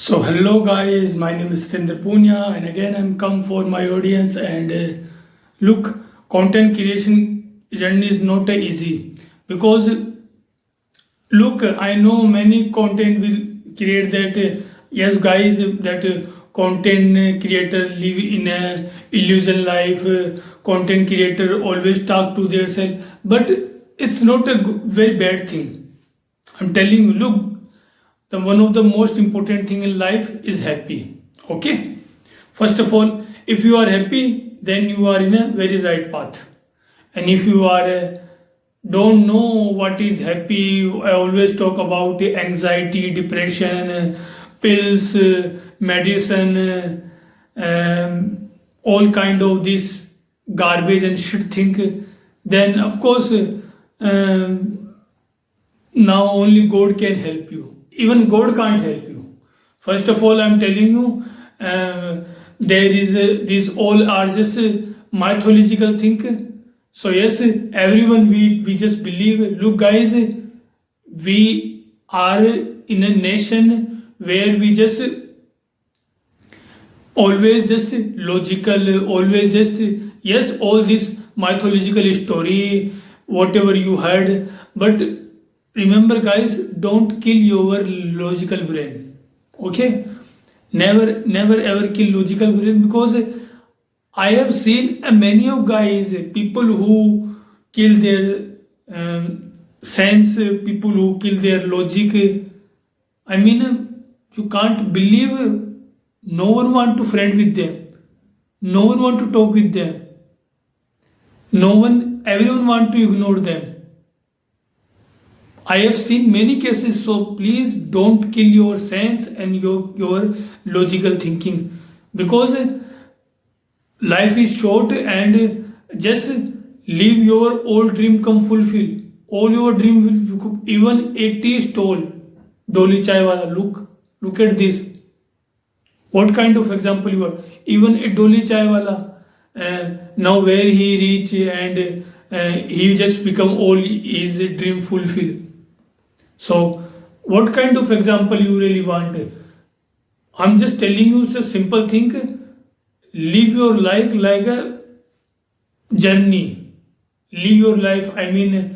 So hello guys, my name is Satinder Punya and again I'm come for my audience and look, content creation journey is not easy because look, I know many content will create that yes guys that content creator live in a illusion life, content creator always talk to their self, but it's not a very bad thing. I'm telling you, look, the one of the most important thing in life is happy. Okay, first of all, if you are happy then you are in a very right path, and if you are don't know what is happy, I always talk about the anxiety, depression, pills, medicine, all kind of this garbage and shit thing, then of course now only God can help you. Even God can't help you. First of all, I'm telling you, there is these all are just mythological thing. So yes, everyone we just believe. Look, guys, we are in a nation where we just always just logical, always just yes, all this mythological story, whatever you heard, but remember guys, don't kill your logical brain. Okay, never ever kill logical brain, because I have seen many of guys, people who kill their sense, people who kill their logic. I mean, you can't believe, no one want to friend with them, no one want to talk with them, everyone want to ignore them. I have seen many cases, so please don't kill your sense and your logical thinking, because life is short, and just live your old dream, come fulfill all your dream will, even 80 stall dolly chai wala, look at this, what kind of example you are. Even a dolly chai wala, now where he reach, and he just become all his dream fulfill. So, what kind of example you really want? I'm just telling you, it's a simple thing. Live your life like a journey. Live your life. I mean,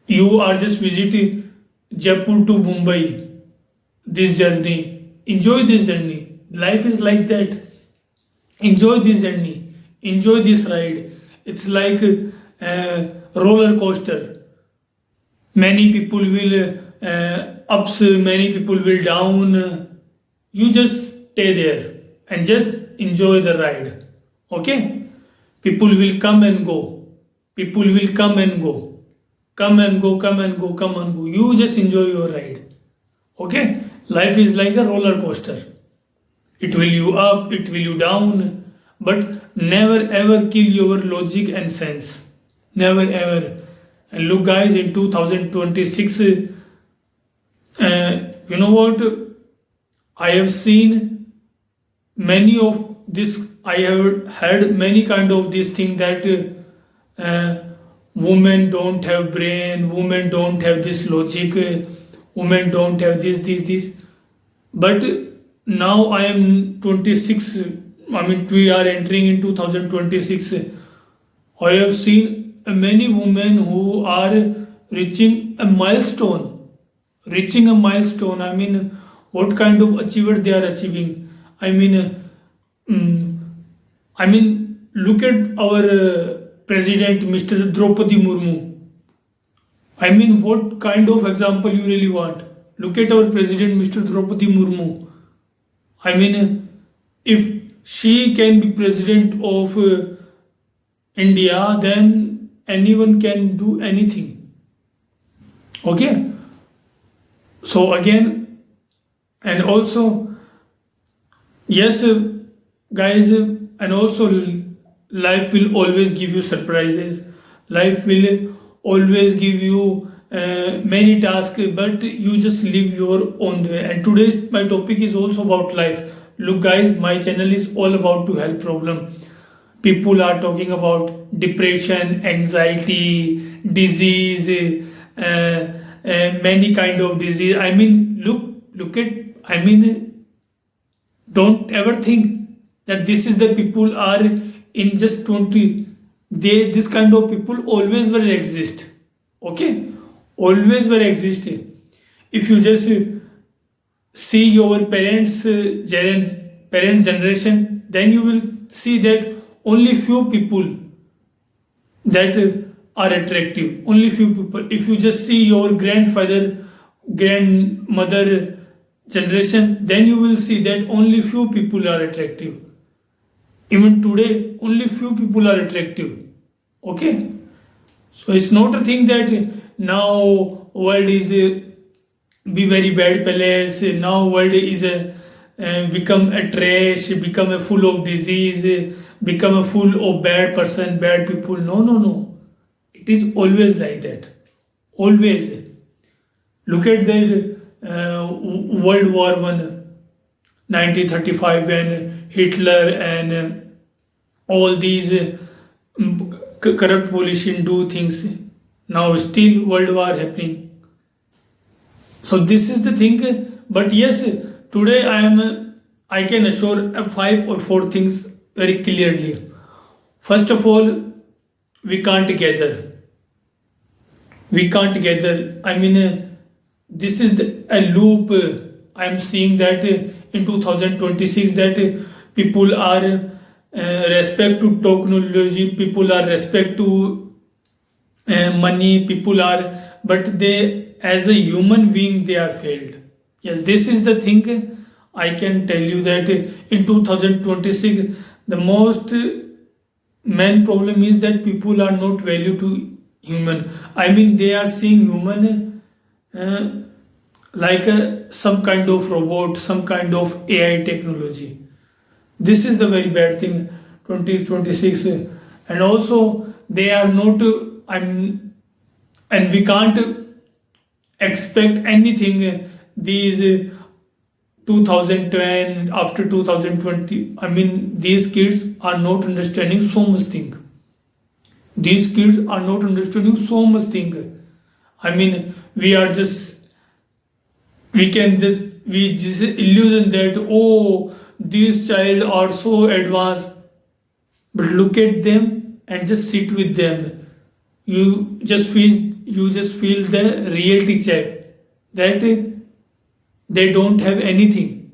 you are just visiting Jaipur to Mumbai. This journey. Enjoy this journey. Life is like that. Enjoy this journey. Enjoy this ride. It's like a roller coaster. Many people will ups, many people will down. You just stay there and just enjoy the ride. Okay, people will come and go, people will come and go, come and go, come and go, come and go. You just enjoy your ride. Okay, life is like a roller coaster. It will you up, it will you down, but never ever kill your logic and sense. Never ever. And look, guys, in 2026, you know what? I have seen many of this. I have heard many kind of this thing that women don't have brain, women don't have this logic, women don't have this. But now I am 26. I mean, we are entering in 2026. I have seen many women who are reaching a milestone. I mean, what kind of achievement they are achieving. I mean, look at our president, Mr. Draupadi Murmu. I mean, what kind of example you really want? Look at our president, Mr. Draupadi Murmu. I mean, if she can be president of India, then anyone can do anything. Okay? So again, and also, yes, guys, and also life will always give you surprises. Life will always give you many tasks, but you just live your own way. And today's my topic is also about life. Look, guys, my channel is all about to help problem. People are talking about depression, anxiety, disease, many kind of disease. I mean, look at, I mean, don't ever think that this is the people are in just 20. They, this kind of people always will exist. Okay, always will exist. If you just see your parents generation, then you will see that only few people that are attractive. Only few people. If you just see your grandfather, grandmother generation, then you will see that only few people are attractive. Even today, only few people are attractive. Okay, so it's not a thing that now world is a be very bad place. Now world is a become a trash, become a full of disease, become a full of bad person, bad people. No, no, no. It is always like that. Always. Look at that World War One, 1935, when Hitler and all these corrupt politicians do things. Now still world war happening. So this is the thing. But yes, today I can assure 5 or 4 things very clearly. First of all, we can't gather. We can't gather. I mean, this is a loop. I'm seeing that in 2026 that people are respect to technology, people are respect to money, people are, but they as a human being they are failed. Yes, this is the thing. I can tell you that in 2026 the most main problem is that people are not value to human. I mean, they are seeing human like some kind of robot, some kind of AI technology. This is the very bad thing 2026. And also they are not and we can't expect anything these 2010 after 2020. I mean, these kids are not understanding so much thing. These kids are not understanding so much thing. I mean, we just illusion that, oh, these child are so advanced. But look at them and just sit with them. You just feel the reality check that they don't have anything.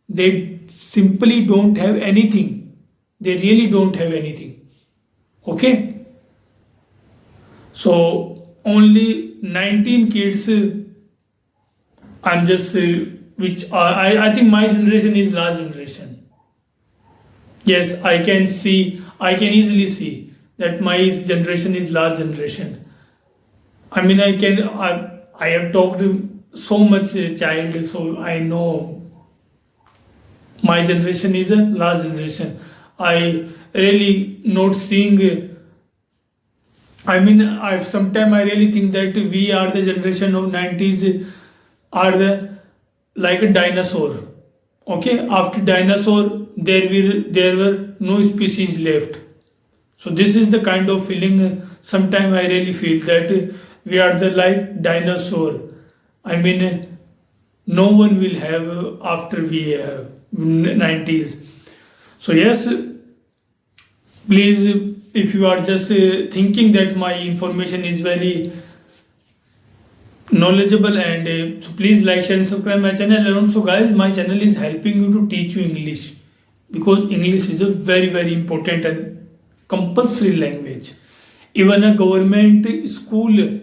They simply don't have anything. They really don't have anything. Okay? So only 19 kids. I'm just which are, I think my generation is last generation. Yes, I can easily see that my generation is last generation. I mean, I have talked to so much child, so I know my generation is a last generation. I really not seeing. I mean, I really think that we are the generation of 90s are the like a dinosaur. Okay, after dinosaur there were no species left. So this is the kind of feeling. Sometimes I really feel that we are the like dinosaur. I mean, no one will have after we have 90s. So yes, please, if you are just thinking that my information is very knowledgeable, and so please like, share and subscribe my channel. And also guys, my channel is helping you to teach you English, because English is a very very important and compulsory language. Even a government school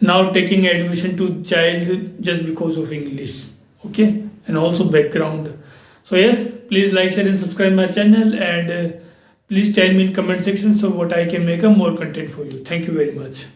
now taking admission to child just because of English. Okay, and also background. So yes, please like, share and subscribe my channel, and please tell me in comment section so what I can make a more content for you. Thank you very much.